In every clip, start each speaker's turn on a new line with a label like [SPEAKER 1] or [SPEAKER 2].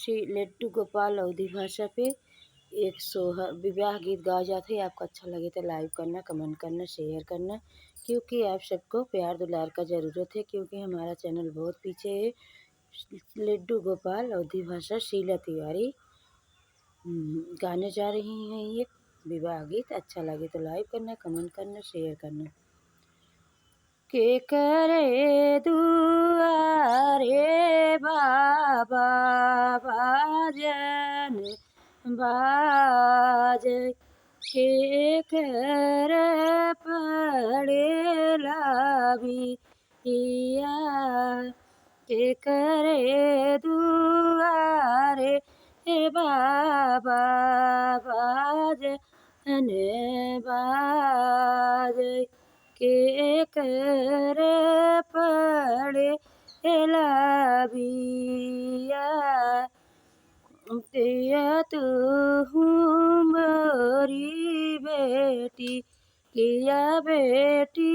[SPEAKER 1] श्री लड्डू गोपाल अवधी भाषा पे एक सोहर विवाह गीत गाया जाता है। आपको अच्छा लगे तो लाइक करना, कमेंट करना, शेयर करना, क्योंकि आप सबको प्यार दुलार का ज़रूरत है, क्योंकि हमारा चैनल बहुत पीछे है। लड्डू गोपाल अवधी भाषा शीला तिवारी गाने जा रही हैं ये विवाह गीत। अच्छा लगे तो लाइक करना, कमेंट करना, शेयर करना। के करे दुआरे बाबा बाजन बाज के कर पड़ेला बिया के करे दुआरे बाबा बाजन बाज के कर पड़े बिया तिया तू मोरी बेटी किया बेटी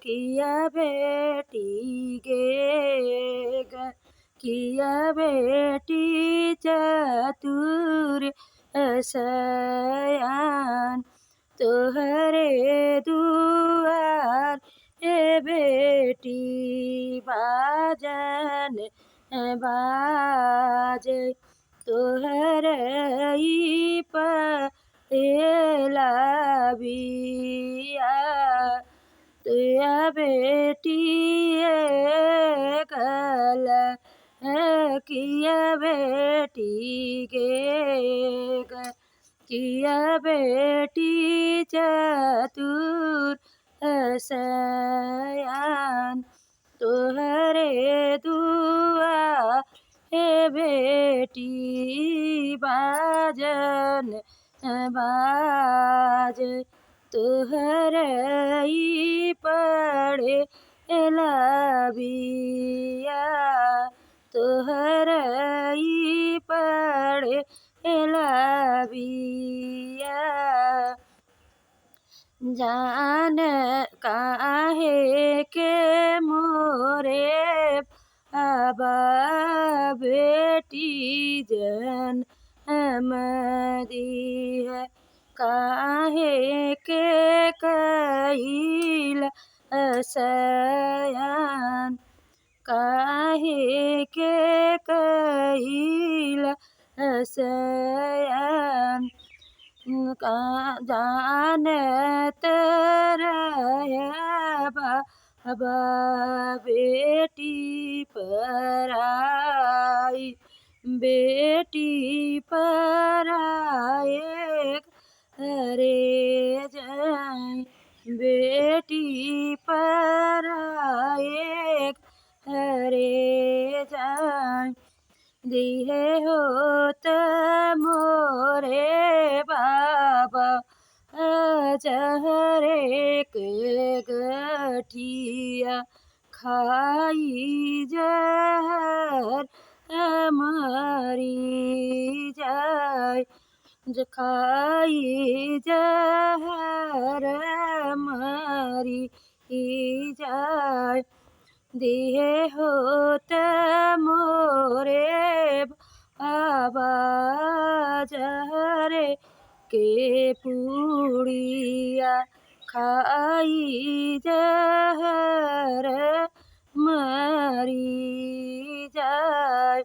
[SPEAKER 1] किया बेटी गे किया बेटी चतुर सयान तोहरे दुआर बेटी बाजन बाज तोहरे पहेला बिया तुया बेटी कल किया बेटी गे किया बेटी चतुर सयान तोहरे दुआ बेटी बाजन बाज तोहरे पड़े बिया तोहरे पड़े बिया जान काहे के मोरे बाबा बेटी जन मदी है काहे के कईल सयान काहे के कईल सयान का जानत रहे बाबा बेटी पराई बेटी पराए रे जाए बेटी पराए रे जाए दिहे होत मोरे बाबा जहरे के गठिया खाई जहर मरी जाए खाई जहर मरी जाए दिहे होत मोरे बाबा जहरे के पूड़िया खाई जहर मरी जाए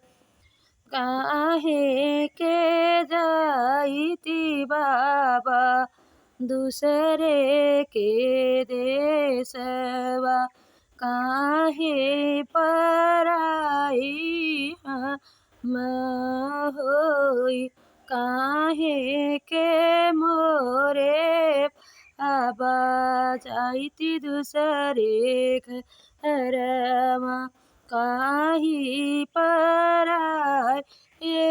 [SPEAKER 1] काहे के जाईती बाबा दूसरे के देशवा काहे पराई हम होई काहे के मोरे बाबा जाईती दूसरे घरवा काहे पराई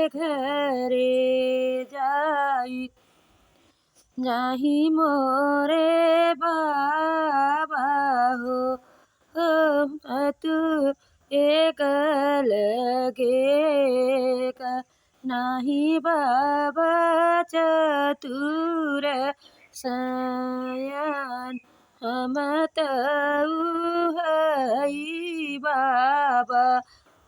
[SPEAKER 1] घरे जाई जाही मोरे बाबा हो तू एक लगे का नाही बाबा चतुर सयान हम तऊ हई बाबा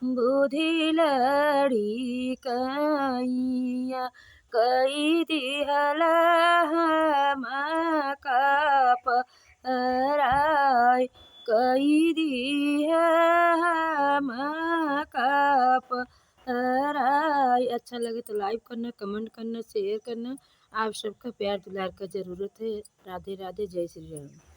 [SPEAKER 1] बुद्धि लड़ी कैया कई दिहला हमका पराई कई दिया हमका पराई। अच्छा लगे तो लाइक करना, कमेंट करना, शेयर करना। आप सबका प्यार दुलार का ज़रूरत है। राधे राधे, जय श्री राम।